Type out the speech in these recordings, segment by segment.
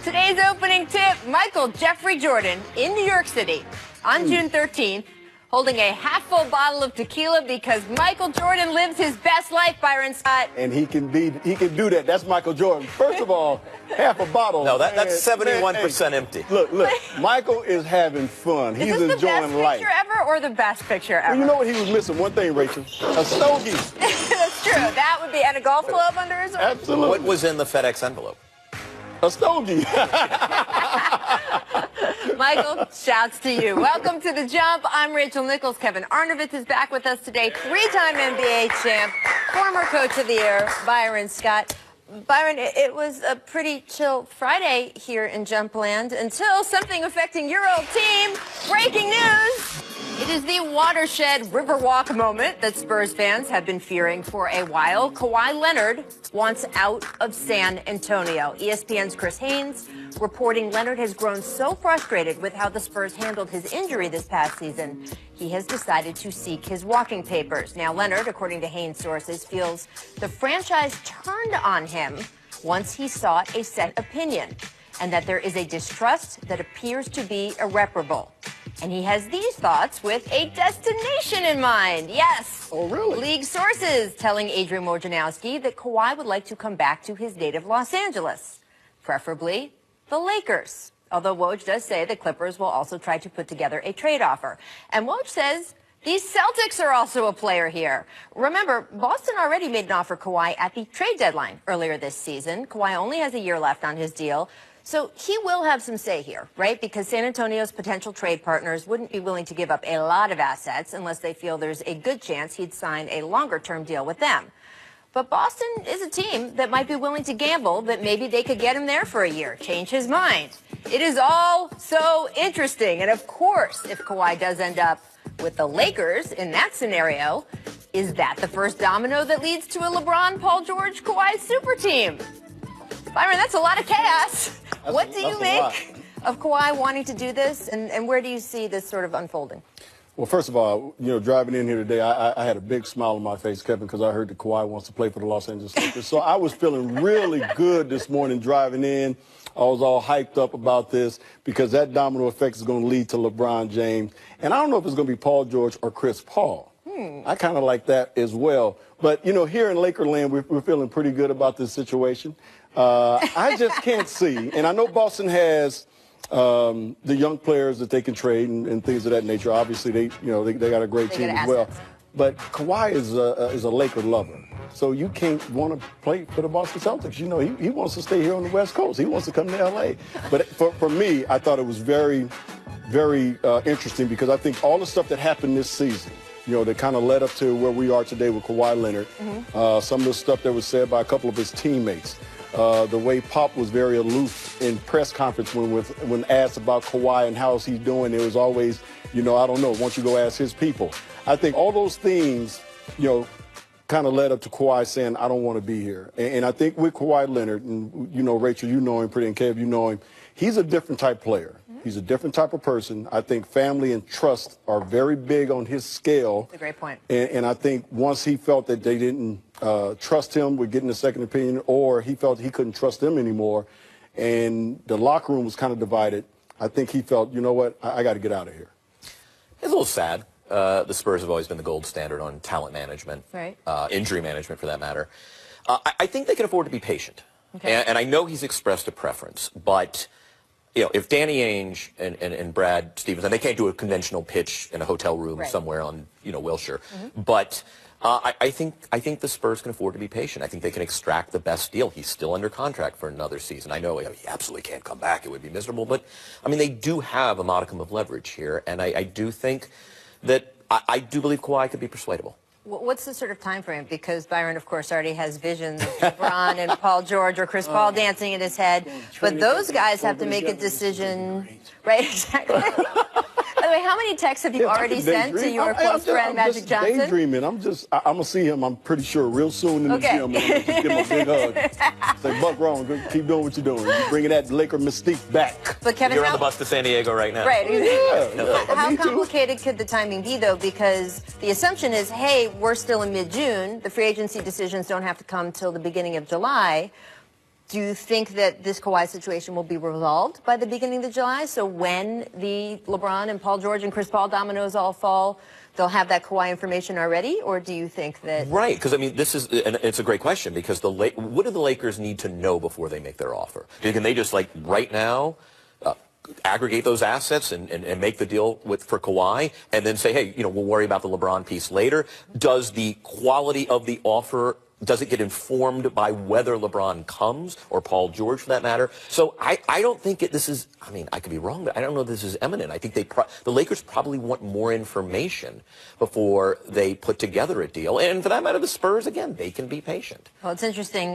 Today's opening tip, Michael Jeffrey Jordan in New York City on June 13th, holding a half-full bottle of tequila because Michael Jordan lives his best life, Byron Scott. And he can do that. That's Michael Jordan. First of all, half a bottle. No, that's 71% empty. Look, Michael is having fun. He's enjoying life. Is this the best picture ever or the best picture ever? Well, you know what he was missing? One thing, Rachel. A stogie. That's true. That would be, and a golf club under his arm. Absolutely. What was in the FedEx envelope? A stogie. Michael, shouts to you. Welcome to The Jump. I'm Rachel Nichols. Kevin Arnovitz is back with us today. Three-time NBA champ, former coach of the year, Byron Scott. Byron, it was a pretty chill Friday here in Jumpland until something affecting your old team. Breaking news. It is the watershed Riverwalk moment that Spurs fans have been fearing for a while. Kwahi Leonard wants out of San Antonio. ESPN's Chris Haynes reporting Leonard has grown so frustrated with how the Spurs handled his injury this past season, he has decided to seek his walking papers. Now, Leonard, according to Haynes sources, feels the franchise turned on him once he sought a second opinion, and that there is a distrust that appears to be irreparable. And he has these thoughts with a destination in mind. Yes. Oh, really? League sources telling Adrian Wojnarowski that Kawhi would like to come back to his native Los Angeles, preferably the Lakers. Although Woj does say the Clippers will also try to put together a trade offer. And Woj says these Celtics are also a player here. Remember, Boston already made an offer Kawhi at the trade deadline earlier this season. Kawhi only has a year left on his deal. So he will have some say here, right? Because San Antonio's potential trade partners wouldn't be willing to give up a lot of assets unless they feel there's a good chance he'd sign a longer-term deal with them. But Boston is a team that might be willing to gamble that maybe they could get him there for a year, change his mind. It is all so interesting. And of course, if Kawhi does end up with the Lakers in that scenario, is that the first domino that leads to a LeBron, Paul George, Kawhi super team? Byron, that's a lot of chaos. What do you make of Kawhi wanting to do this, and where do you see this sort of unfolding? Well, first of all, you know, driving in here today, I had a big smile on my face, Kevin, because I heard that Kawhi wants to play for the Los Angeles Lakers. So I was feeling really good this morning driving in. I was all hyped up about this because that domino effect is going to lead to LeBron James. And I don't know if it's going to be Paul George or Chris Paul. I kind of like that as well. But, you know, here in Lakerland, we're feeling pretty good about this situation. I just can't see. And I know Boston has the young players that they can trade and things of that nature. Obviously, they got a great team as well. But Kawhi is a Laker lover. So you can't want to play for the Boston Celtics. You know, he wants to stay here on the West Coast. He wants to come to L.A. But for me, I thought it was very, very interesting because I think all the stuff that happened this season, you know, that kind of led up to where we are today with Kawhi Leonard, some of the stuff that was said by a couple of his teammates, the way Pop was very aloof in press conference when asked about Kawhi and how's he doing, it was always, you know, I don't know, why don't you go ask his people. I think all those things, you know, kind of led up to Kawhi saying, I don't want to be here. And I think with Kawhi Leonard, and, you know, Rachel, you know him pretty, and Kev, you know him, he's a different type player. He's a different type of person. I think family and trust are very big on his scale. That's a great point. And I think once he felt that they didn't trust him with getting a second opinion, or he felt he couldn't trust them anymore, and the locker room was kind of divided, I think he felt, you know what, I got to get out of here. It's a little sad. The Spurs have always been the gold standard on talent management, right? Injury management, for that matter. I think they can afford to be patient. Okay. And I know he's expressed a preference, but you know, if Danny Ainge and Brad Stevens, and they can't do a conventional pitch in a hotel room somewhere on, you know, Wilshire, but I think the Spurs can afford to be patient. I think they can extract the best deal. He's still under contract for another season. I know he absolutely can't come back. It would be miserable. But, I mean, they do have a modicum of leverage here, and I do think that I do believe Kawhi could be persuadable. What's the sort of time frame? Because Byron, of course, already has visions of LeBron and Paul George or Chris Paul dancing in his head. But those guys have to make a decision. Right, exactly. By the way, how many texts have you already sent to your close friend, Magic Johnson? Daydreaming. I'm going to see him, I'm pretty sure, real soon in the gym. I'm going to just give him a big hug. Say, Buck Wrong, keep doing what you're doing. You're bringing that Laker mystique back. But Kevin, you're on the bus to San Diego right now. Right. Yeah, how complicated could the timing be, though? Because the assumption is, hey, we're still in mid-June. The free agency decisions don't have to come till the beginning of July. Do you think that this Kawhi situation will be resolved by the beginning of July? So when the LeBron and Paul George and Chris Paul dominoes all fall, they'll have that Kawhi information already? Or do you think that... Right, because, I mean, and it's a great question, because what do the Lakers need to know before they make their offer? Can they just, like, right now, aggregate those assets and make the deal for Kawhi, and then say, hey, we'll worry about the LeBron piece later? Does the quality of the offer, does it get informed by whether LeBron comes, or Paul George for that matter? So I don't think this is, I mean, I could be wrong, but I don't know this is imminent. I think the Lakers probably want more information before they put together a deal. And for that matter, the Spurs, again, they can be patient. Well, it's interesting.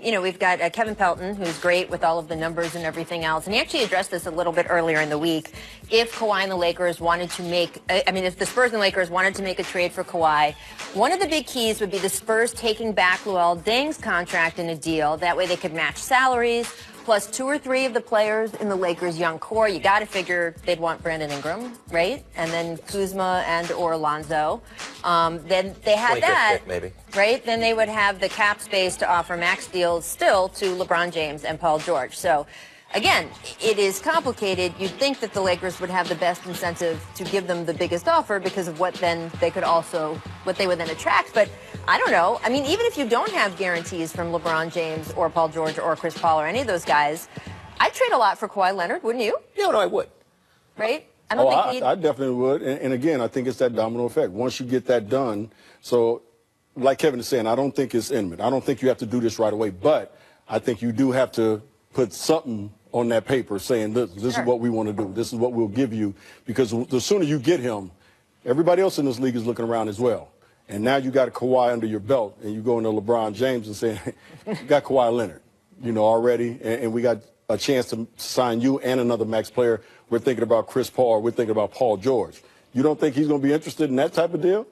We've got Kevin Pelton, who's great with all of the numbers and everything else. And he actually addressed this a little bit earlier in the week. If Kawhi and the Lakers wanted to if the Spurs and Lakers wanted to make a trade for Kawhi, one of the big keys would be the Spurs taking back Luol Deng's contract in a deal. That way they could match salaries, plus 2 or 3 of the players in the Lakers' young core. You got to figure they'd want Brandon Ingram, right? And then Kuzma and or Lonzo. Then they had that, pick, maybe. Right? Then they would have the cap space to offer max deals still to LeBron James and Paul George. So, again, it is complicated. You'd think that the Lakers would have the best incentive to give them the biggest offer because of what then they could also, what they would then attract. But I don't know. I mean, even if you don't have guarantees from LeBron James or Paul George or Chris Paul or any of those guys, I'd trade a lot for Kawhi Leonard, wouldn't you? No, I would. Right? I definitely would. And again, I think it's that domino effect. Once you get that done, so like Kevin is saying, I don't think it's imminent. I don't think you have to do this right away, but I think you do have to put something on that paper saying, this is what we want to do. This is what we'll give you. Because the sooner you get him, everybody else in this league is looking around as well. And now you got a Kawhi under your belt, and you go into LeBron James and say, you got Kawhi Leonard, already, and we got a chance to sign you and another max player. We're thinking about Chris Paul. We're thinking about Paul George. You don't think he's going to be interested in that type of deal?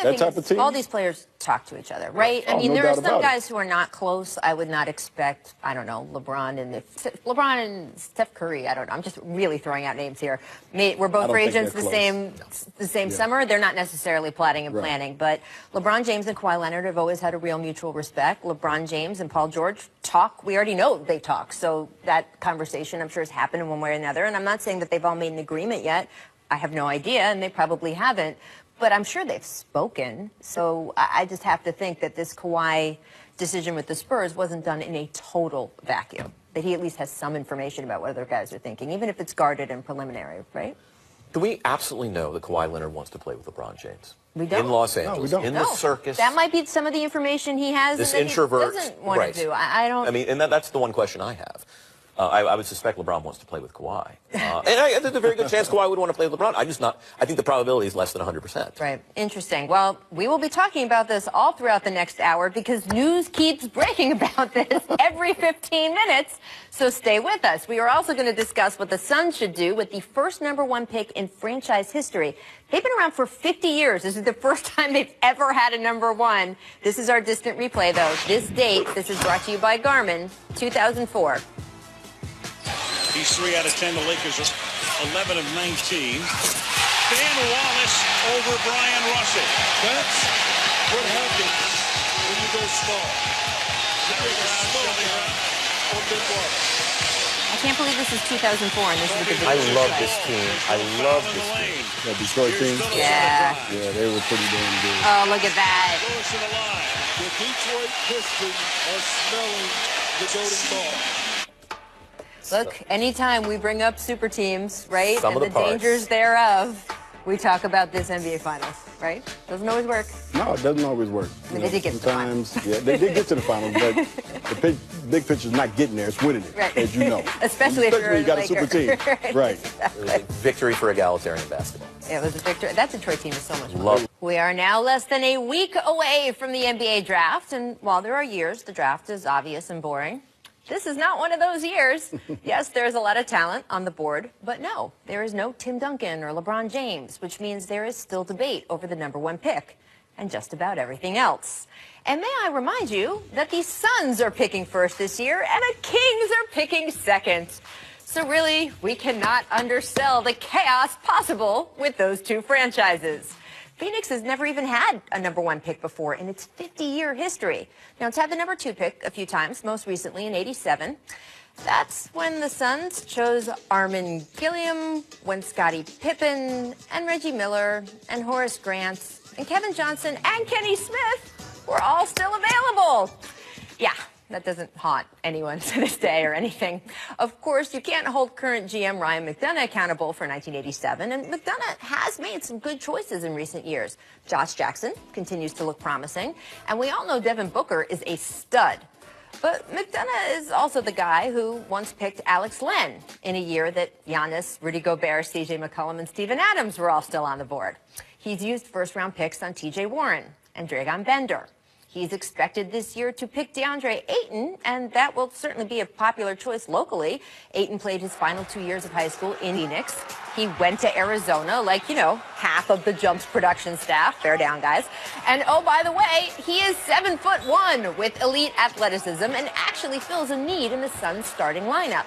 That type of team? All these players talk to each other, right? I mean, there are some guys who are not close. I would not expect, I don't know, LeBron and Steph Curry. I don't know. I'm just really throwing out names here. We're both free agents the same summer. They're not necessarily plotting and planning. But LeBron James and Kawhi Leonard have always had a real mutual respect. LeBron James and Paul George talk. We already know they talk. So that conversation, I'm sure, has happened in one way or another. And I'm not saying that they've all made an agreement yet. I have no idea, and they probably haven't. But I'm sure they've spoken. So I just have to think that this Kawhi decision with the Spurs wasn't done in a total vacuum, that he at least has some information about what other guys are thinking, even if it's guarded and preliminary, right? Do we absolutely know that Kawhi Leonard wants to play with LeBron James? We don't. In Los Angeles. No, we don't. In the circus. That might be some of the information he has this that introvert he doesn't want to do. I don't. I mean, and that's the one question I have. I would suspect LeBron wants to play with Kawhi. And there's a very good chance Kawhi would want to play with LeBron. I think the probability is less than 100%. Right. Interesting. Well, we will be talking about this all throughout the next hour because news keeps breaking about this every 15 minutes. So stay with us. We are also going to discuss what the Suns should do with the first #1 pick in franchise history. They've been around for 50 years. This is the first time they've ever had a #1. This is our distant replay, though. This date, this is brought to you by Garmin, 2004. He's 3 out of 10. The Lakers are 11 of 19. Dan Wallace over Brian Russell. That's what happens when you go small. I can't believe this is 2004 and this is the big I love this team. I love this team. That Detroit team? Yeah. Yeah, they were pretty damn good. Oh, look at that. The Detroit Pistons are smelling the golden ball. Look, anytime we bring up super teams, right, Some and of the the dangers thereof, we talk about this NBA Finals, right? Doesn't always work. No, it doesn't always work. I mean, they did get to the finals. Sometimes, yeah, they did get to the finals, but the big picture's not getting there. It's winning it, Right. as you know. Especially if you're you got a Laker. super team. Right. It was a victory for egalitarian basketball. It was a victory. That Detroit team is so much fun. Love. We are now less than a week away from the NBA draft, and while there are years, the draft is obvious and boring. This is not one of those years. Yes, there's a lot of talent on the board, but no, there is no Tim Duncan or LeBron James, which means there is still debate over the #1 pick and just about everything else. And may I remind you that the Suns are picking first this year and the Kings are picking second. So really, we cannot undersell the chaos possible with those two franchises. Phoenix has never even had a #1 pick before in its 50-year history. Now, it's had the #2 pick a few times, most recently in '87. That's when the Suns chose Armin Gilliam, when Scottie Pippen and Reggie Miller and Horace Grant and Kevin Johnson and Kenny Smith were all still available. Yeah, that doesn't haunt anyone to this day or anything. Of course, you can't hold current GM Ryan McDonough accountable for 1987, and McDonough has made some good choices in recent years. Josh Jackson continues to look promising, and we all know Devin Booker is a stud. But McDonough is also the guy who once picked Alex Len in a year that Giannis, Rudy Gobert, C.J. McCollum, and Steven Adams were all still on the board. He's used first-round picks on T.J. Warren and Dragan Bender. He's expected this year to pick DeAndre Ayton, and that will certainly be a popular choice locally. Ayton played his final 2 years of high school in Phoenix. He went to Arizona, like, you know, half of the Jump's production staff. Bear down, guys. And, oh, by the way, he is 7'1" with elite athleticism and actually fills a need in the Suns' starting lineup.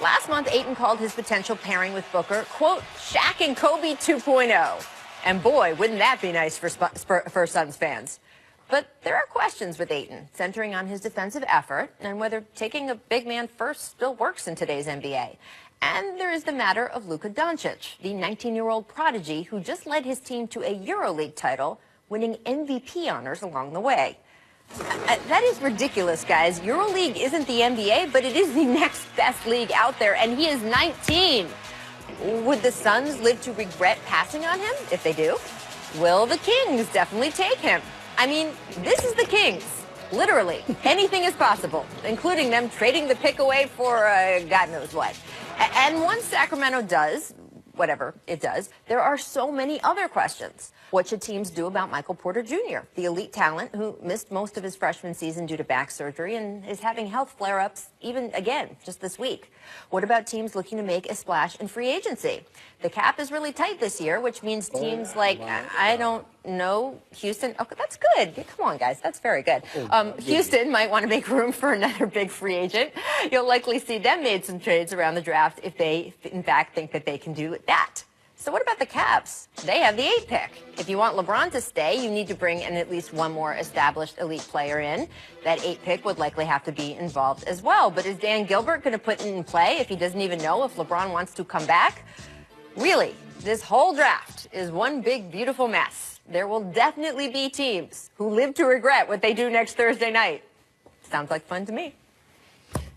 Last month, Ayton called his potential pairing with Booker, quote, Shaq and Kobe 2.0. And, boy, wouldn't that be nice for Suns fans. But there are questions with Ayton, centering on his defensive effort and whether taking a big man first still works in today's NBA. And there is the matter of Luka Doncic, the 19-year-old prodigy who just led his team to a EuroLeague title, winning MVP honors along the way. That is ridiculous, guys. EuroLeague isn't the NBA, but it is the next best league out there, and he is 19. Would the Suns live to regret passing on him? If they do, will the Kings definitely take him? I mean, this is the Kings. Literally, anything is possible, including them trading the pick away for God knows what. And once Sacramento does, whatever it does, there are so many other questions. What should teams do about Michael Porter Jr., the elite talent who missed most of his freshman season due to back surgery and is having health flare-ups even again just this week? What about teams looking to make a splash in free agency? The cap is really tight this year, which means teams like, I don't know, Houston. Oh, that's good. Come on, guys. That's very good. Houston might want to make room for another big free agent. You'll likely see them made some trades around the draft if they, in fact, think that they can do that. So what about the Cavs? They have the 8th pick. If you want LeBron to stay, you need to bring in at least one more established elite player in. That 8th pick would likely have to be involved as well. But is Dan Gilbert going to put it in play if he doesn't even know if LeBron wants to come back? Really, this whole draft is one big, beautiful mess. There will definitely be teams who live to regret what they do next Thursday night. Sounds like fun to me.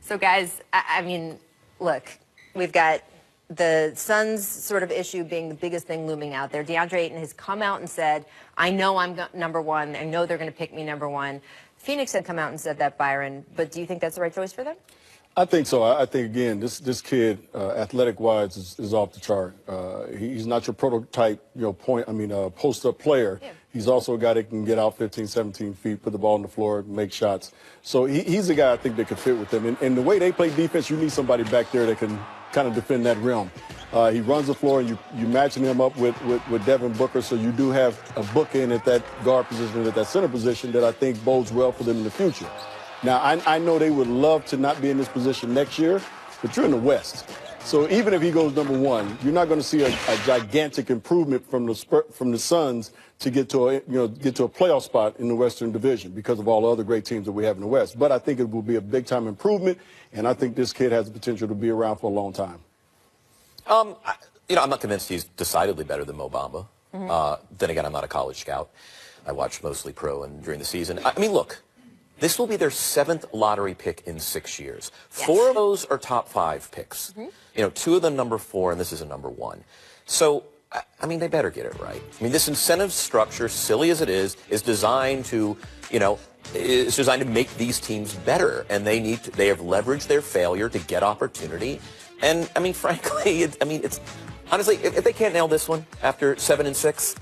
So, guys, I mean, look, we've got the Suns sort of issue being the biggest thing looming out there. DeAndre Ayton has come out and said, I know I'm #1. I know they're going to pick me #1. Phoenix had come out and said that, Byron. But do you think that's the right choice for them? I think so. I think, again, this kid, athletic-wise, is off the chart. He's not your prototype, post-up player. Yeah. He's also a guy that can get out 15, 17 feet, put the ball on the floor, make shots. So he's a guy I think that could fit with them. And the way they play defense, you need somebody back there that can kind of defend that rim. He runs the floor, and you matching him up with Devin Booker, so you do have a bookend at that guard position, at that center position that I think bodes well for them in the future. Now, I know they would love to not be in this position next year, but you're in the West. So even if he goes #1, you're not going to see a gigantic improvement from the Suns to get to a playoff spot in the Western Division because of all the other great teams that we have in the West. But I think it will be a big-time improvement, and I think this kid has the potential to be around for a long time. I'm not convinced he's decidedly better than Mo Bamba. Then again, I'm not a college scout. I watch mostly pro and during the season. I mean, look. This will be their 7th lottery pick in 6 years. Yes. 4 of those are top 5 picks. 2 of them #4, and this is a #1. So, I mean, they better get it right. I mean, this incentive structure, silly as it is designed to, is designed to make these teams better. And they have leveraged their failure to get opportunity. And, I mean, frankly, honestly, if they can't nail this one after 7 and 6,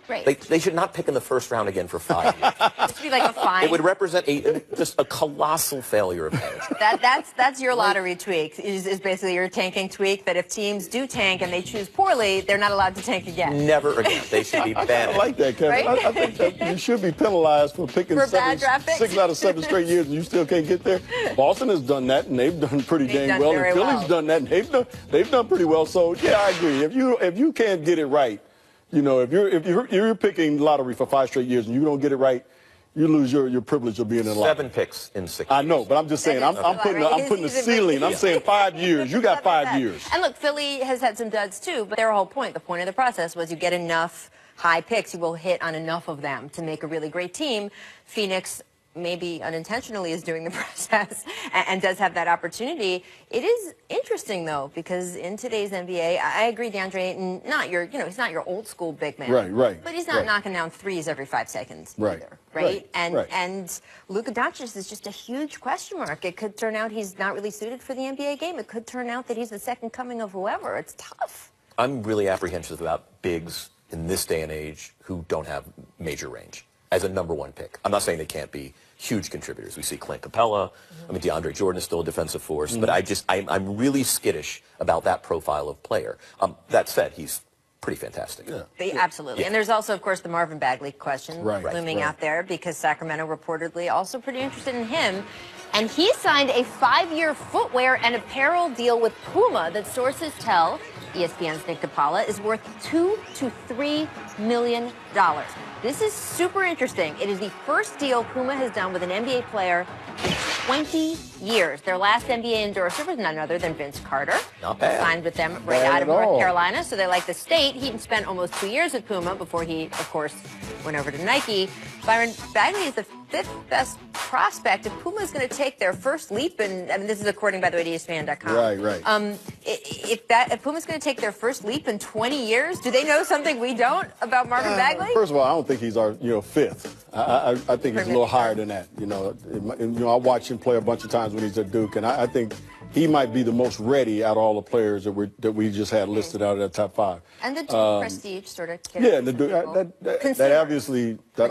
right. They should not pick in the first round again for 5 years. It should be like a fine. It would represent just a colossal failure of management. That's your lottery tweak. Is basically your tanking tweak that if teams do tank and they choose poorly, they're not allowed to tank again. Never again. They should be banned. I like that, Kevin. Right? I think that you should be penalized for picking bad draft picks. 6 out of 7 straight years and you still can't get there. Boston has done that and they've done pretty dang well. And Philly's done that and they've done pretty well. So yeah, I agree. If you can't get it right, You know, if you're picking lottery for 5 straight years and you don't get it right, you lose your privilege of being in the lottery. 7 picks in 6 I know, but I'm just saying, I'm putting a ceiling. I'm saying 5 years. You got 5 years. And look, Philly has had some duds too, but their whole point, the point of the process was you get enough high picks, you will hit on enough of them to make a really great team. Phoenix, maybe unintentionally, is doing the process and does have that opportunity. It is interesting, though, because in today's NBA, I agree, DeAndre Ayton, he's not your old school big man. Right. But he's not knocking down threes every 5 seconds either, right? And Luka Doncic is just a huge question mark. It could turn out he's not really suited for the NBA game. It could turn out that he's the second coming of whoever. It's tough. I'm really apprehensive about bigs in this day and age who don't have major range as a #1 pick. I'm not saying they can't be huge contributors. We see Clint Capella. I mean, DeAndre Jordan is still a defensive force, but I'm really skittish about that profile of player. That said, he's pretty fantastic. Absolutely. Yeah. And there's also, of course, the Marvin Bagley question looming out there, because Sacramento reportedly also pretty interested in him. And he signed a 5-year footwear and apparel deal with Puma that sources tell ESPN's Nick DiPaola is worth $2 to $3 million. This is super interesting. It is the first deal Puma has done with an NBA player in 20 years. Their last NBA endorser was none other than Vince Carter. Not bad. Signed with them right out of North Carolina, so they like the state. He spent almost 2 years with Puma before he, of course, went over to Nike. Byron Bagley is the 5th best prospect. If Puma is going to take their first leap, and I mean, this is according, by the way, to ESPN.com. Right. If Puma's going to take their first leap in 20 years, do they know something we don't about Marvin Bagley? First of all, I don't think he's our 5th. I think he's a little higher than that. I watched him play a bunch of times when he's at Duke, and I think he might be the most ready out of all the players that we just had listed out of that top 5. And the Duke prestige sort of carries. Yeah, that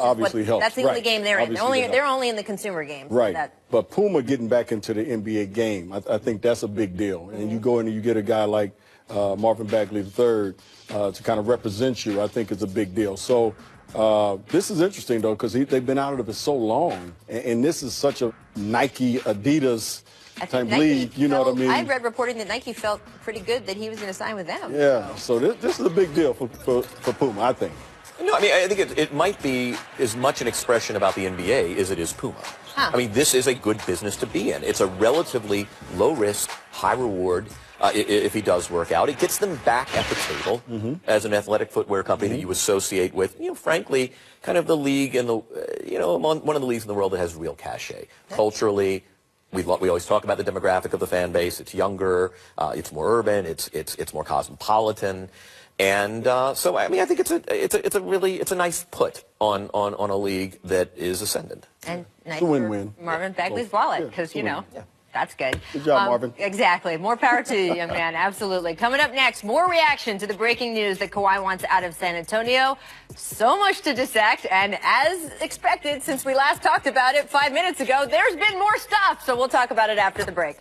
obviously helps. That's the only game they're in. They're only in the consumer games. Right. But Puma getting back into the NBA game, I think that's a big deal. And you go in and you get a guy like Marvin Bagley III to kind of represent you, I think is a big deal. So this is interesting, though, because they've been out of it so long. And this is such a Nike, Adidas type league, you know what I mean? I read reporting that Nike felt pretty good that he was going to sign with them. Yeah, so this is a big deal for Puma, I think. No, I mean, I think it might be as much an expression about the NBA as it is Puma. I mean, this is a good business to be in. It's a relatively low risk, high reward. If he does work out, it gets them back at the table as an athletic footwear company that you associate with, frankly, kind of the league and one of the leagues in the world that has real cachet. Culturally, we always talk about the demographic of the fan base. It's younger, it's more urban, it's more cosmopolitan. And so, I mean, I think it's a nice put on a league that is ascendant. And nice it's a win-win. Marvin Bagley's wallet, because, that's good. Good job, Marvin. Exactly. More power to you, young man. Absolutely. Coming up next, more reaction to the breaking news that Kawhi wants out of San Antonio. So much to dissect. And as expected, since we last talked about it 5 minutes ago, there's been more stuff. So we'll talk about it after the break.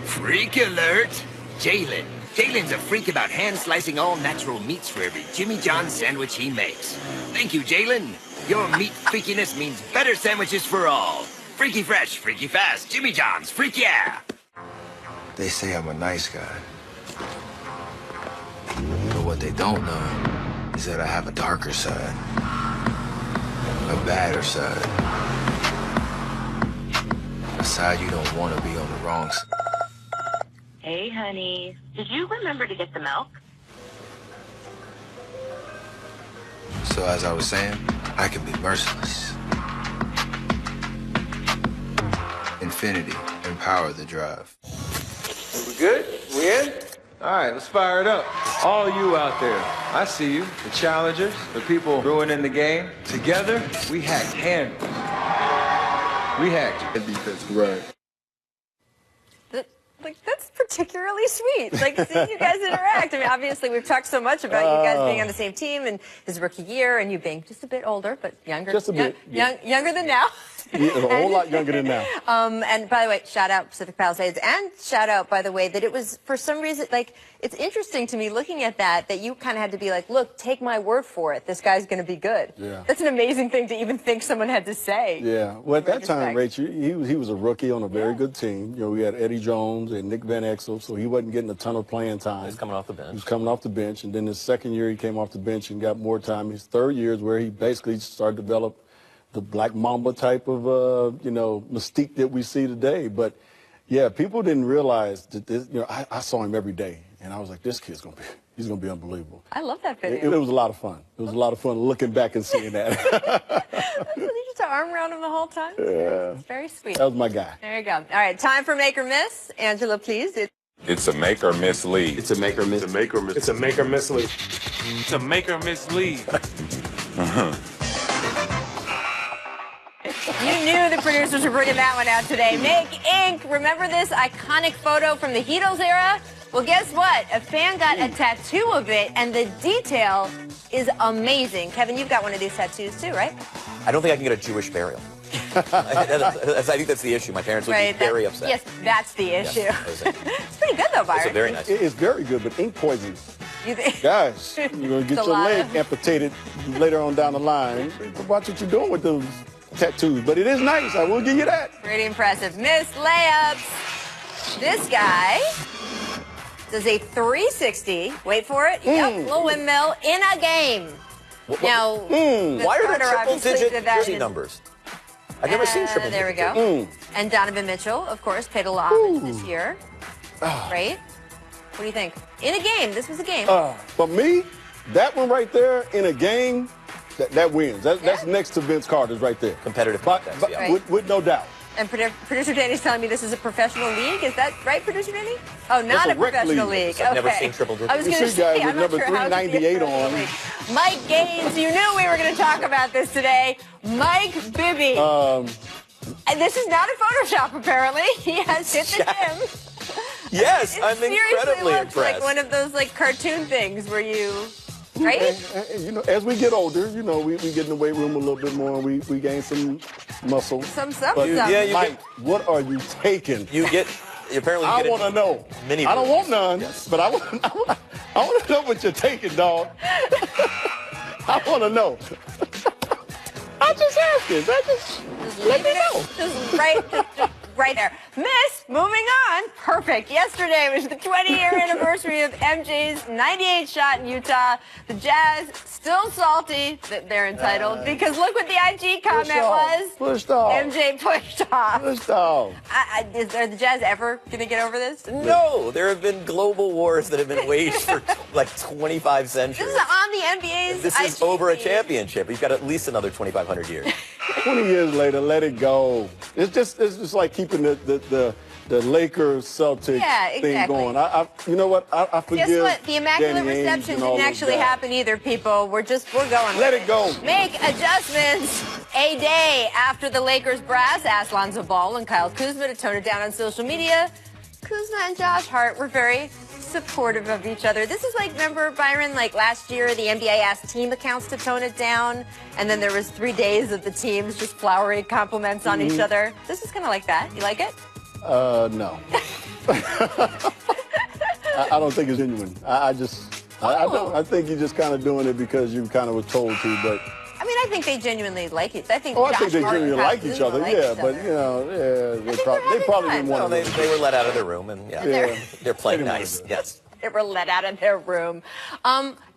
Freak alert! Jalen's a freak about hand-slicing all-natural meats for every Jimmy John's sandwich he makes. Thank you, Jalen. Your meat freakiness means better sandwiches for all. Freaky fresh, freaky fast, Jimmy John's, freak yeah! They say I'm a nice guy. But what they don't know is that I have a darker side. A badder side. A side you don't want to be on the wrong side. Hey, honey. Did you remember to get the milk? So as I was saying, I can be merciless. Infinity, empower the drive. We good? We in? All right, let's fire it up. All you out there, I see you. The challengers, the people ruining the game. Together, we hacked handles. We hacked defense. Right. That's particularly sweet. Like, seeing you guys interact. I mean, obviously, we've talked so much about you guys being on the same team and his rookie year and you being just a bit older, but younger. Just a bit. Younger than now. Yeah, a whole lot younger than now. And by the way, shout out Pacific Palisades, and shout out, by the way, that it was, for some reason, like, it's interesting to me looking at that you kind of had to be like, look, take my word for it. This guy's going to be good. Yeah. That's an amazing thing to even think someone had to say. Yeah. Well, at that time, Rachel, he was a rookie on a very good team. You know, we had Eddie Jones and Nick Van Exel, so he wasn't getting a ton of playing time. He's coming off the bench. He was coming off the bench, and then his second year he came off the bench and got more time. His third year is where he basically started to develop the Black Mamba type of, mystique that we see today. But, yeah, people didn't realize that this, I saw him every day, and I was like, this kid's he's going to be unbelievable. I love that video. It was a lot of fun. It was a lot of fun looking back and seeing that. Did you just arm around him the whole time? Yeah. It's very sweet. That was my guy. There you go. All right, time for Make or Miss. Angela, please. It's a make or miss lead. It's a make or miss. It's a make or miss. It's a make or miss lead. It's a make or miss lead. You knew the producers were bringing that one out today. Make Inc. Remember this iconic photo from the Heatles era? Well, guess what? A fan got a tattoo of it, and the detail is amazing. Kevin, you've got one of these tattoos too, right? I don't think I can get a Jewish burial. I think that's the issue. My parents would be very upset. Yes, that's the issue. Yes, it's pretty good, though, Byron. It's very nice. It's very good, but ink poison. You think? Guys, you're going to get your leg amputated later on down the line. Watch what you're doing with those tattoos. But it is nice. I will give you that. Pretty impressive. Miss Layups. This guy does a 360. Wait for it. Yep, little windmill in a game. Now, why are there triple-digit jersey numbers? I've never seen triple-digit. There we go. And Donovan Mitchell, of course, paid a lot of homage this year. Right? What do you think? In a game. This was a game. For me, that one right there in a game, that wins. That's next to Vince Carter's right there. Competitive contest, yeah. With no doubt. And producer Danny's telling me this is a professional league. Is that right, producer Danny? Oh, not a professional league. I've never seen triple-digit. I was going to say, I'm not number sure how 398 on. Mike Gaines, you knew we were going to talk about this today. Mike Bibby. And this is not a Photoshop, apparently. He has hit the gym. Yes, I'm incredibly looks impressed. Like one of those cartoon things where you, right? And, as we get older, we get in the weight room a little bit more. We gain some muscle. Some but, stuff. Mike, what are you taking? Apparently, I want to know. Mini I don't want none, yes. but I want to know what you're taking, dog. I want to know. I'm just asking. Just let me know. Just right there. Miss, moving on. Perfect. Yesterday was the 20-year anniversary of MJ's 98 shot in Utah. The Jazz still salty that they're entitled because look what the IG comment was. Pushed off. MJ pushed off. Pushed off. Are the Jazz ever going to get over this? No, there have been global wars that have been waged for like 25 centuries. This is on the NBA's This is IG over a feed. championship. We've got at least another 2,500 years. 20 years later, let it go. It's just like keeping the Lakers Celtics thing going. You know what? I forgive. Guess what? The Immaculate Danny Ainge Reception and all didn't of actually that. happen either, people. We're going. Let with it go. Make adjustments. A day after the Lakers brass asked Lonzo Ball and Kyle Kuzma to tone it down on social media, Kuzma and Josh Hart were very supportive of each other. This is remember, Byron, last year the NBA asked team accounts to tone it down, and then there was 3 days of the teams just flowery compliments on each other. This is kind of like that. You like it? No. I don't think it's genuine. I think you're just kind of doing it because you kind of was told to, but. I mean, I think they genuinely like it. I think. I think they Josh Hart genuinely and like each other. But they probably didn't want to. They were let out of their room, and they're playing nice. Yes. They were let out of their room.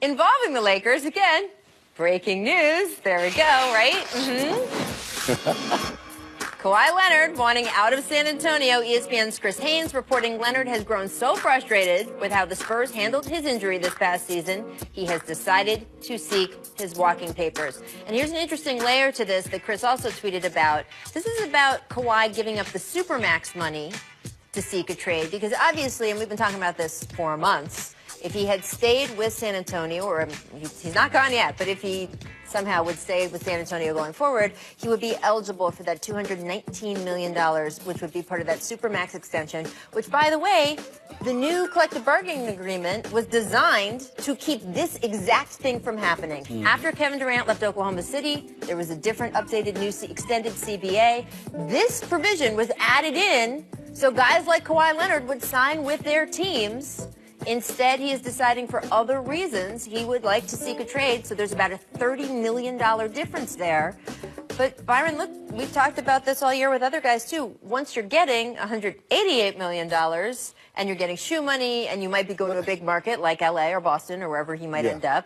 Involving the Lakers again. Breaking news. There we go. Right. Kwahi Leonard wanting out of San Antonio. ESPN's Chris Haynes reporting Leonard has grown so frustrated with how the Spurs handled his injury this past season, he has decided to seek his walking papers. And here's an interesting layer to this that Chris also tweeted about. This is about Kwahi giving up the Supermax money to seek a trade, because obviously, and we've been talking about this for months, If he had stayed with San Antonio, or he's not gone yet, but if he somehow would stay with San Antonio going forward, he would be eligible for that $219 million, which would be part of that Supermax extension, which, by the way, the new collective bargaining agreement was designed to keep this exact thing from happening. After Kevin Durant left Oklahoma City, there was a different updated new extended CBA. This provision was added in so guys like Kwahi Leonard would sign with their teams. Instead, he is deciding for other reasons he would like to seek a trade, so there's about a $30 million difference there. But, Byron, look, we've talked about this all year with other guys, too. Once you're getting $188 million and you're getting shoe money and you might be going to a big market like L.A. or Boston or wherever he might end up,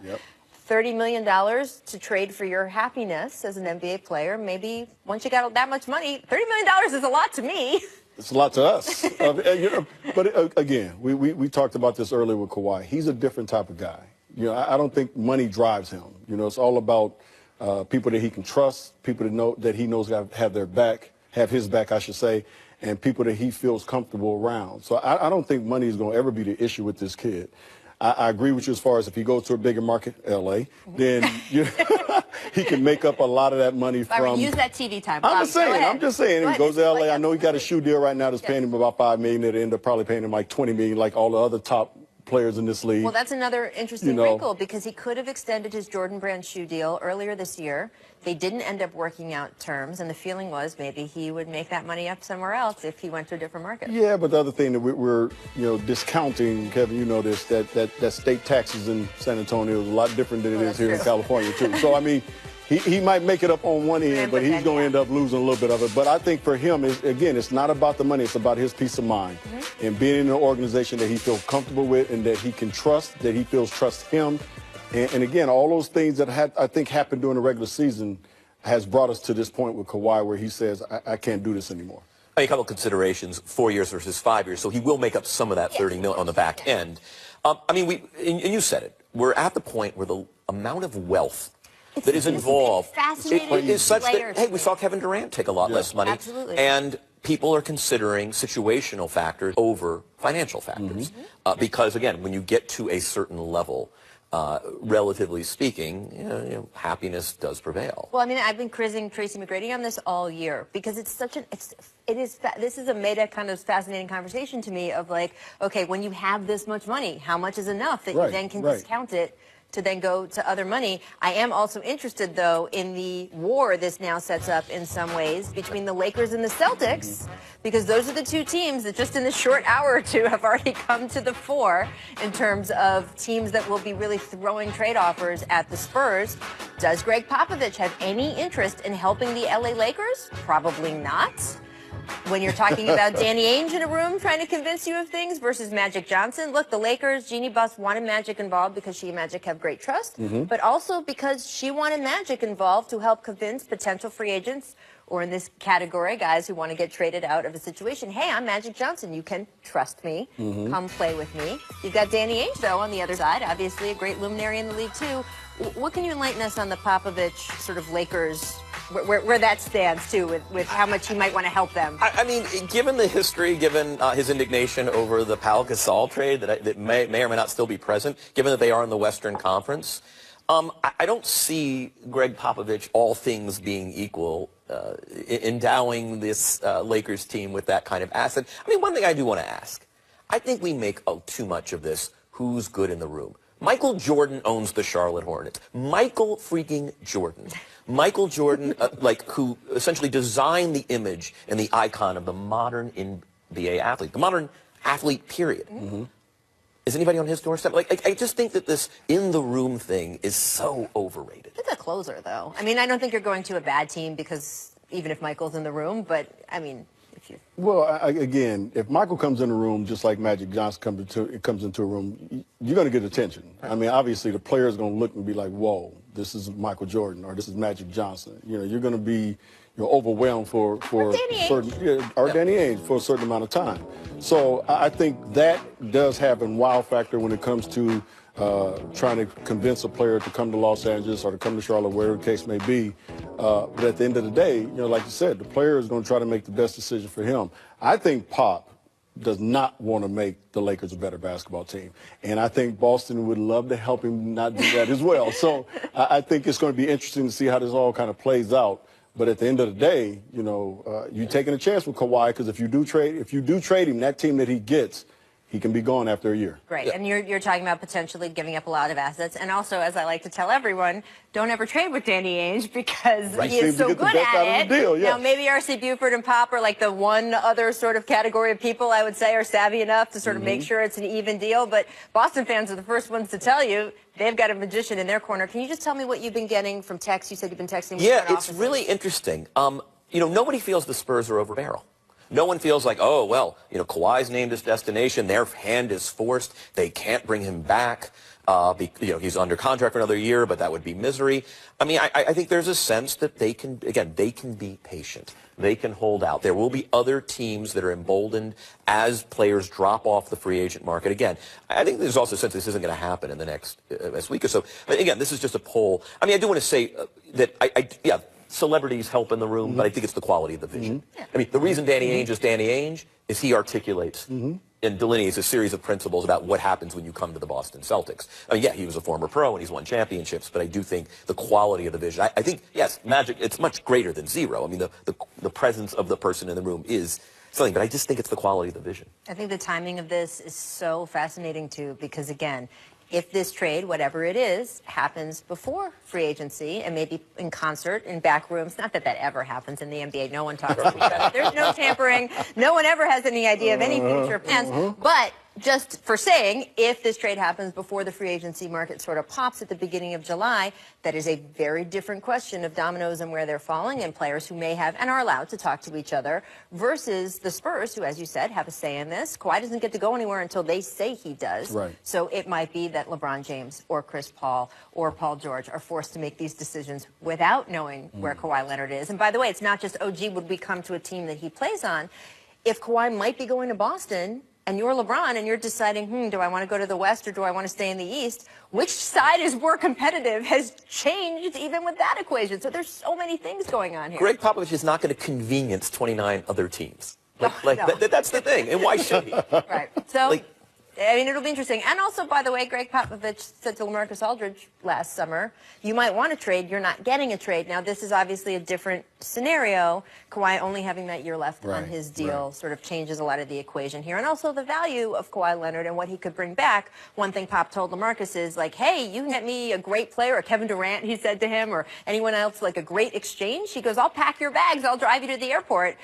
$30 million to trade for your happiness as an NBA player, maybe once you got that much money, $30 million is a lot to me. It's a lot to us. But again, we talked about this earlier with Kawhi. He's a different type of guy. I don't think money drives him. It's all about people that he can trust, people that he knows have their back, have his back, I should say, and people that he feels comfortable around. So I don't think money is going to ever be the issue with this kid. I agree with you as far as if he goes to a bigger market, L.A., then he can make up a lot of that money from. Use that TV time. I'm just saying. He goes to L.A. I know he got a shoe deal right now that's paying him about $5 million. They end up probably paying him like $20 million, like all the other top players in this league. Well, that's another interesting wrinkle because he could have extended his Jordan Brand shoe deal earlier this year. They didn't end up working out terms, and the feeling was maybe he would make that money up somewhere else if he went to a different market. Yeah, but the other thing that we're discounting, Kevin, you know this, that state taxes in San Antonio is a lot different than it is here in California, too. So, I mean, he might make it up on one end, but he's going to end up losing a little bit of it. But I think for him, again, it's not about the money. It's about his peace of mind and being in an organization that he feels comfortable with and that he can trust, that he feels trusts him. And again, all those things that I think happened during the regular season has brought us to this point with Kawhi where he says, I can't do this anymore. A couple of considerations, 4 years versus 5 years, so he will make up some of that $30 million on the back end. I mean, and you said it, we're at the point where the amount of wealth that is involved is such that, hey, we saw Kevin Durant take a lot less money. Absolutely. And people are considering situational factors over financial factors. Because, again, when you get to a certain level, relatively speaking, happiness does prevail. Well, I mean, I've been quizzing Tracy McGrady on this all year because it's such this is a made-up kind of fascinating conversation to me of like, okay, when you have this much money, how much is enough that you then can discount it to then go to other money? I am also interested, though, in the war this now sets up in some ways between the Lakers and the Celtics, because those are the two teams that just in this short hour or two have already come to the fore in terms of teams that will be really throwing trade offers at the Spurs. Does Greg Popovich have any interest in helping the LA Lakers? Probably not. When you're talking about Danny Ainge in a room trying to convince you of things versus Magic Johnson, look, the Lakers, Jeannie Buss wanted Magic involved because she and Magic have great trust, but also because she wanted Magic involved to help convince potential free agents, or in this category, guys who want to get traded out of a situation. Hey, I'm Magic Johnson. You can trust me. Come play with me. You've got Danny Ainge, though, on the other side, obviously a great luminary in the league, too. What can you enlighten us on the Popovich sort of Lakers, where that stands, too, with how much he might want to help them? I mean, given the history, given his indignation over the Pau Gasol trade that may or may not still be present, given that they are in the Western Conference, I don't see Greg Popovich, all things being equal, endowing this Lakers team with that kind of asset. I mean, one thing I do want to ask, I think we make too much of this, who's good in the room. Michael Jordan owns the Charlotte Hornets. Michael freaking Jordan. Michael Jordan, who essentially designed the image and the icon of the modern NBA athlete, the modern athlete, period. Is anybody on his doorstep? I just think that this in-the-room thing is so overrated. It's a closer, though. I mean, I don't think you're going to a bad team because even if Michael's in the room, but, I mean, if you... Well, again, if Michael comes in the room just like Magic Johnson comes into a room, you're going to get attention. I mean, obviously, the player's going to look and be like, whoa, this is Michael Jordan or this is Magic Johnson. You're going to be overwhelmed for Danny Ainge for a certain amount of time. So I think that does have a wow factor when it comes to trying to convince a player to come to Los Angeles or to come to Charlotte, wherever the case may be. But at the end of the day, like you said, the player is going to try to make the best decision for him. I think Pop does not want to make the Lakers a better basketball team. And I think Boston would love to help him not do that as well. So I think it's going to be interesting to see how this all kind of plays out. But at the end of the day, you know, you're taking a chance with Kawhi, because if you do trade him, that team that he gets, he can be gone after a year. Right, and you're talking about potentially giving up a lot of assets. And also, as I like to tell everyone, don't ever trade with Danny Ainge, because he is so good at it. Deal, yes. Now, maybe R.C. Buford and Pop are like the one other sort of category of people I would say are savvy enough to sort of make sure it's an even deal. But Boston fans are the first ones to tell you they've got a magician in their corner. Can you just tell me what you've been getting from texts? You said you've been texting with Yeah, it's really interesting. You know, nobody feels the Spurs are over barrel. No one feels like, oh, well, you know, Kawhi's named his destination. Their hand is forced. They can't bring him back. You know, he's under contract for another year, but that would be misery. I mean, I think there's a sense that they can, again, they can be patient. They can hold out. There will be other teams that are emboldened as players drop off the free agent market. Again, I think there's also a sense this isn't going to happen in the next week or so. But again, this is just a poll. I mean, I do want to say that yeah, celebrities help in the room, but I think it's the quality of the vision. I mean, the reason Danny Ainge is Danny Ainge is he articulates and delineates a series of principles about what happens when you come to the Boston Celtics. I mean, yeah, he was a former pro and he's won championships, but I do think the quality of the vision, I think, yes, magic, it's much greater than zero. I mean, the presence of the person in the room is something, but I just think it's the quality of the vision. I think the timing of this is so fascinating, too, because, again, if this trade, whatever it is, happens before free agency and maybe in concert in back rooms, not that that ever happens in the NBA. No one talks to each other. There's no tampering. No one ever has any idea of any future plans. But just for saying, if this trade happens before the free agency market sort of pops at the beginning of July, that is a very different question of dominoes and where they're falling and players who may have and are allowed to talk to each other versus the Spurs, who, as you said, have a say in this. Kawhi doesn't get to go anywhere until they say he does. Right. So it might be that LeBron James or Chris Paul or Paul George are forced to make these decisions without knowing where Kawhi Leonard is. And by the way, it's not just, oh, gee, would we come to a team that he plays on? If Kawhi might be going to Boston and you're LeBron and you're deciding, do I want to go to the West or do I want to stay in the East? Which side is more competitive has changed even with that equation. So there's so many things going on here. Greg Popovich is not going to convenience 29 other teams. No. That's the thing. And why should he? Right. So, I mean, it'll be interesting. And also, by the way, Greg Popovich said to LaMarcus Aldridge last summer, you might want to trade. You're not getting a trade. Now, this is obviously a different scenario. Kawhi only having that year left on his deal sort of changes a lot of the equation here. And also the value of Kawhi Leonard and what he could bring back. One thing Pop told LaMarcus is like, hey, you can get me a great player, or Kevin Durant, he said to him, or anyone else, like a great exchange. He goes, I'll pack your bags. I'll drive you to the airport.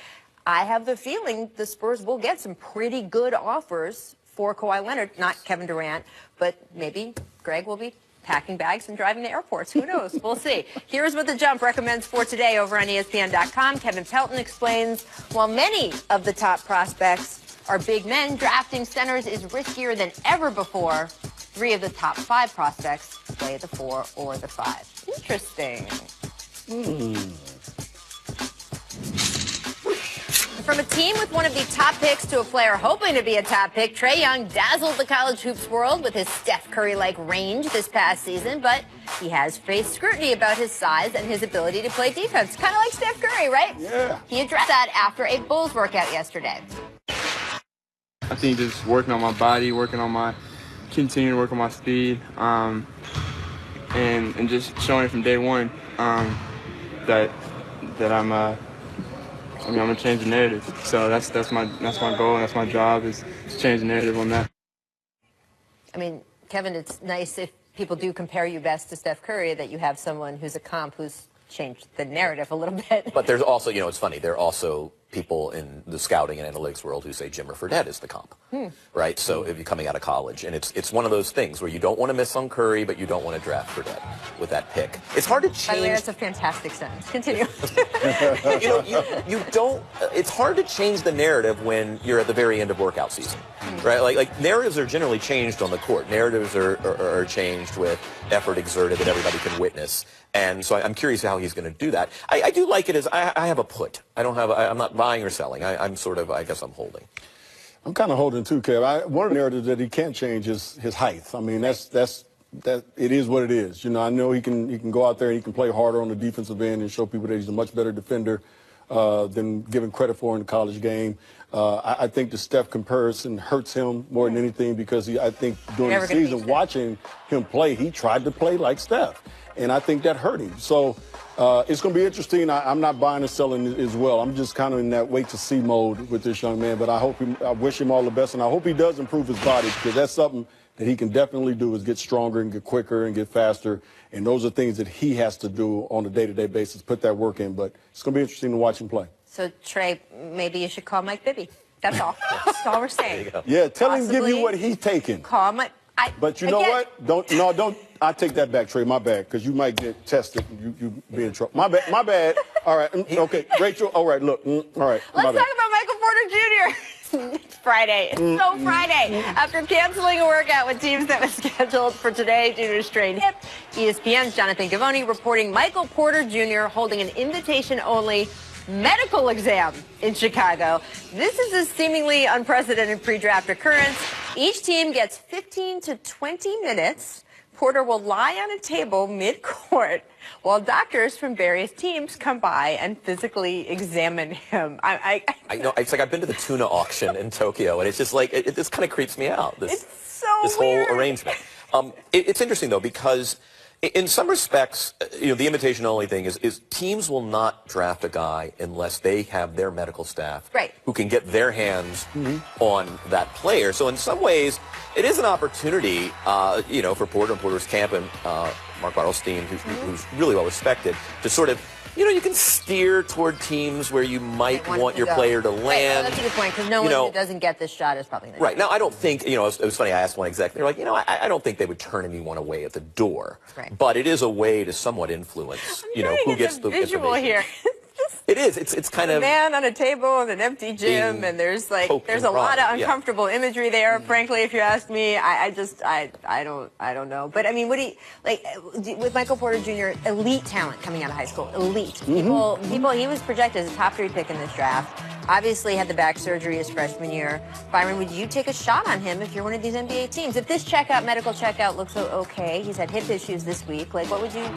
I have the feeling the Spurs will get some pretty good offers for Kawhi Leonard, not Kevin Durant, but maybe Greg will be packing bags and driving to airports. Who knows? We'll see. Here's what The Jump recommends for today over on ESPN.com. Kevin Pelton explains, while many of the top prospects are big men, drafting centers is riskier than ever before. 3 of the top 5 prospects play the 4 or the 5. Interesting. From a team with one of the top picks to a player hoping to be a top pick, Trae Young dazzled the college hoops world with his Steph Curry-like range this past season, but he has faced scrutiny about his size and his ability to play defense. Kind of like Steph Curry, right? Yeah. He addressed that after a Bulls workout yesterday. I think just working on my body, continuing to work on my speed, and just showing from day one that I'm gonna change the narrative. So that's my goal, and that's my job, is to change the narrative on that. I mean, Kevin, it's nice if people do compare you best to Steph Curry that you have someone who's a comp who's changed the narrative a little bit. But there's also, you know, it's funny, there are also people in the scouting and analytics world who say Jimmer Fredette is the comp, right? So if you're coming out of college, and it's one of those things where you don't want to miss on Curry, but you don't want to draft Fredette with that pick. It's hard to change. By the way, that's a fantastic sentence. Continue. you don't. It's hard to change the narrative when you're at the very end of workout season, right? Like narratives are generally changed on the court. Narratives are changed with effort exerted that everybody can witness. And so I'm curious how he's going to do that. I do like it as I have a put. I'm not buying or selling. I'm sort of, I guess I'm holding. I'm kind of holding too, Kev. One of the narratives that he can't change is his height. I mean, that it is what it is. You know, I know he can go out there and he can play harder on the defensive end and show people that he's a much better defender than given credit for in the college game. I think the Steph comparison hurts him more than anything because I think during the season, watching him play, he tried to play like Steph. And I think that hurt him. So it's going to be interesting. I'm not buying and selling as well. I'm just kind of in that wait-to-see mode with this young man. But I wish him all the best, and I hope he does improve his body because that's something that he can definitely do is get stronger and get quicker and get faster. And those are things that he has to do on a day-to-day basis, put that work in. But it's going to be interesting to watch him play. So, Trey, maybe you should call Mike Bibby. That's all. That's all we're saying. Yeah, tell him to give you what he's taking. Call Mike. But you know what? Don't. I take that back, Trey. My bad, because you might get tested. You be in trouble. My bad. All right. Okay. Rachel. All right. Look. All right. Let's talk about Michael Porter Jr. It's Friday. It's so Friday. After canceling a workout with teams that was scheduled for today due to a strained hip, ESPN's Jonathan Givony reporting Michael Porter Jr. holding an invitation-only medical exam in Chicago. This is a seemingly unprecedented pre-draft occurrence. Each team gets 15 to 20 minutes. Porter will lie on a table mid-court while doctors from various teams come by and physically examine him. I know. It's like I've been to the tuna auction in Tokyo, and it's just like, it just kind of creeps me out, this weird. whole arrangement. It's interesting, though, because in some respects, the invitation-only thing is teams will not draft a guy unless they have their medical staff who can get their hands on that player. So in some ways, it is an opportunity, for Porter and Porter's camp and Mark Bartelstein, who's really well respected, to sort of, you can steer toward teams where you might want your player to land. Right, that's a good point, because no one who doesn't get this shot is probably going to. Right. Now, I don't think, it was funny, I asked one exec, they're like, I don't think they would turn anyone away at the door. Right. But it is a way to somewhat influence, who gets the visual information. here. It is. It's kind of a man on a table in an empty gym, and there's a lot of uncomfortable imagery there. Frankly, if you ask me, I don't know. But I mean, with Michael Porter Jr., elite talent coming out of high school, elite people. He was projected as a top 3 pick in this draft. Obviously, had the back surgery his freshman year. Byron, would you take a shot on him if you're one of these NBA teams? If this medical checkout looks okay, he's had hip issues this week. How would you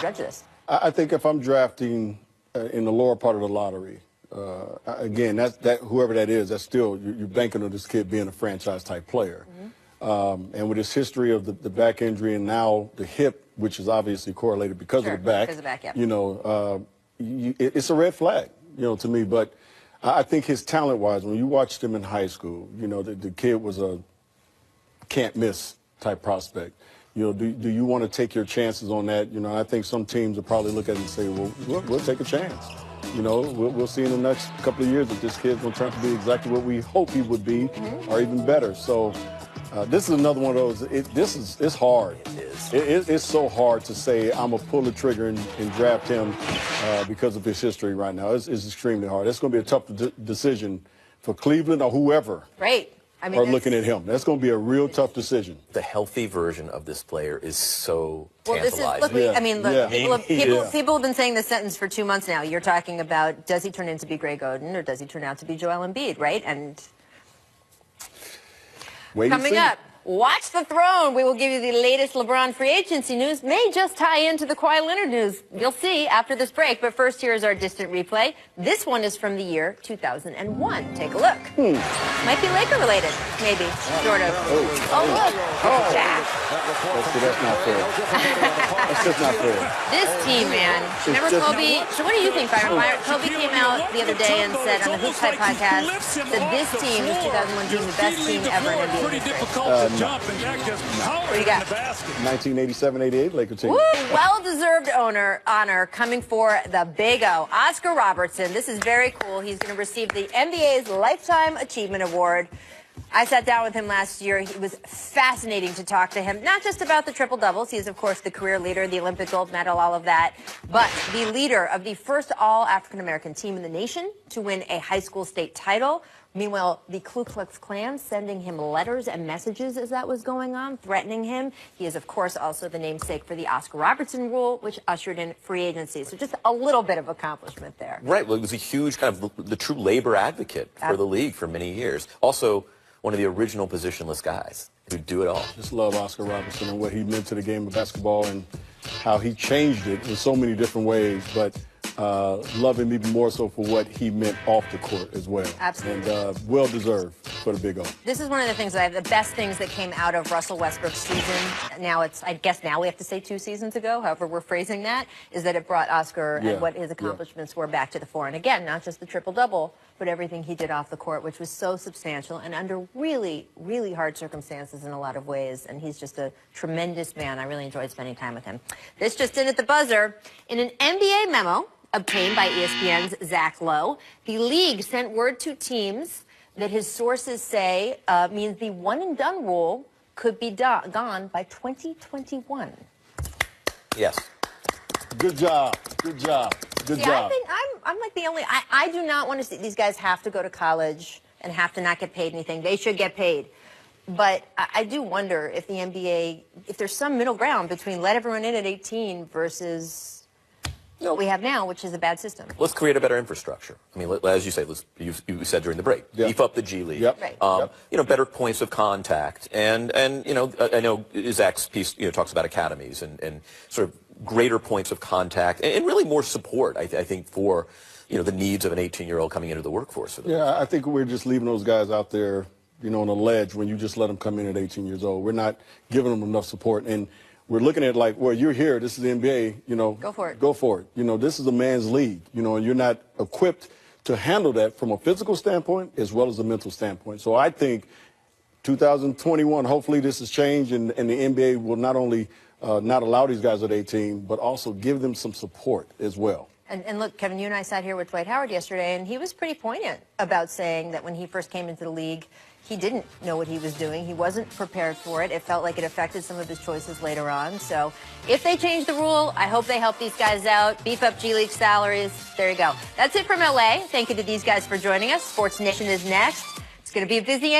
judge this? I think if I'm drafting in the lower part of the lottery, again, that whoever that is, that's still you're banking on this kid being a franchise type player. And with his history of the back injury and now the hip, which is obviously correlated because of the back, it's a red flag, to me. But I think his talent-wise, when you watched him in high school, the kid was a can't-miss type prospect. Do you want to take your chances on that? I think some teams will probably look at it and say, well, we'll take a chance. We'll see in the next couple of years if this kid's going to turn out to be exactly what we hope he would be or even better. So this is another one of those. It's hard. It's so hard to say I'm going to pull the trigger and draft him because of his history right now. It's extremely hard. It's going to be a tough decision for Cleveland or whoever. Right. Are looking at him. That's going to be a real tough decision. The healthy version of this player is so Look, tantalizing. people have been saying this sentence for 2 months now. You're talking about, does he turn into be Greg Oden or does he turn out to be Joel Embiid, right? And coming up, watch the throne. We will give you the latest LeBron free agency news. May just tie into the Kwahi Leonard news. You'll see after this break. But first, here is our distant replay. This one is from the year 2001. Take a look. Might be Laker related, maybe, sort of. Oh, look. That's not fair. That's just not fair. This team, man. Remember Kobe? So what do you think, Byron? Kobe came out the other day and said on the Hoops Hype podcast that this team, this 2001 team, the best team ever in NBA history. What do you got? 1987-88 Laker team. Well-deserved honor coming for the Big O. Oscar Robertson. This is very cool. He's going to receive the NBA's Lifetime Achievement Award. I sat down with him last year. It was fascinating to talk to him, not just about the triple-doubles. He is, of course, the career leader, the Olympic gold medal, all of that, but the leader of the first all-African-American team in the nation to win a high school state title. Meanwhile, the Ku Klux Klan sending him letters and messages as that was going on, threatening him. He is, of course, also the namesake for the Oscar Robertson rule, which ushered in free agency. So just a little bit of accomplishment there. Right. Well, it was a huge kind of the true labor advocate for the league for many years. Also, one of the original positionless guys who'd do it all. Just love Oscar Robertson and what he meant to the game of basketball and how he changed it in so many different ways. But love him even more so for what he meant off the court as well. Absolutely. And well-deserved for the Big O. This is one of the things the best things that came out of Russell Westbrook's season. Now I guess now we have to say 2 seasons ago, however we're phrasing that, is that it brought Oscar and what his accomplishments were back to the fore. And again, not just the triple-double, but everything he did off the court, which was so substantial and under really, really hard circumstances in a lot of ways. And he's just a tremendous man. I really enjoyed spending time with him. This just in at the buzzer. In an NBA memo obtained by ESPN's Zach Lowe, the league sent word to teams that his sources say means the one-and-done rule could be gone by 2021. Yes. Good job. Good job. Good job. I think I'm like the only. I do not want to see these guys have to go to college and have to not get paid anything. They should get paid. But I do wonder if the NBA, if there's some middle ground between let everyone in at 18 versus what we have now, which is a bad system. Let's create a better infrastructure. I mean, as you say, you said during the break, beef up the G League. Yep. Right. You know, better points of contact, and you know, I know Zach's piece talks about academies and sort of greater points of contact and really more support. I think for the needs of an 18-year-old coming into the workforce. Yeah, I think we're just leaving those guys out there, on a ledge when you just let them come in at 18 years old. We're not giving them enough support. And we're looking at like, well, you're here. This is the NBA. Go for it. Go for it. This is a man's league. And you're not equipped to handle that from a physical standpoint as well as a mental standpoint. So I think 2021, hopefully this has changed, and the NBA will not only not allow these guys at 18, but also give them some support as well. And look, Kevin, you and I sat here with Dwight Howard yesterday, and he was pretty poignant about saying that when he first came into the league, he didn't know what he was doing. He wasn't prepared for it. It felt like it affected some of his choices later on. So if they change the rule, I hope they help these guys out, beef up G League salaries. There you go. That's it from LA. Thank you to these guys for joining us. Sports Nation is next. It's going to be a busy end.